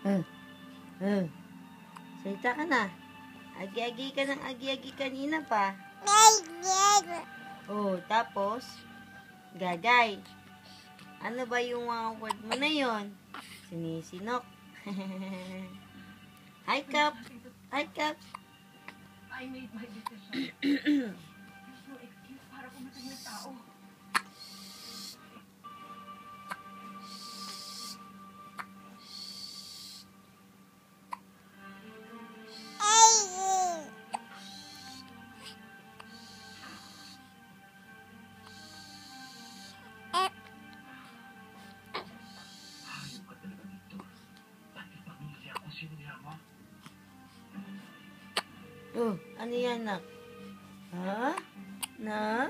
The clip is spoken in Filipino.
Uh, uh. Salita ka na. Agi-agi ka ng agi-agi kanina pa. Oh, tapos, gagay. Ano ba yung mga word mo na yon? Sinisinok. Hi, Cup. Hi, Cup. I made my decision. There's no excuse para pumatag ng tao. Hayop ka talaga dito. Bakit pamilya ako sinira mo? Oh, ano yan, nak? Ha? Nak?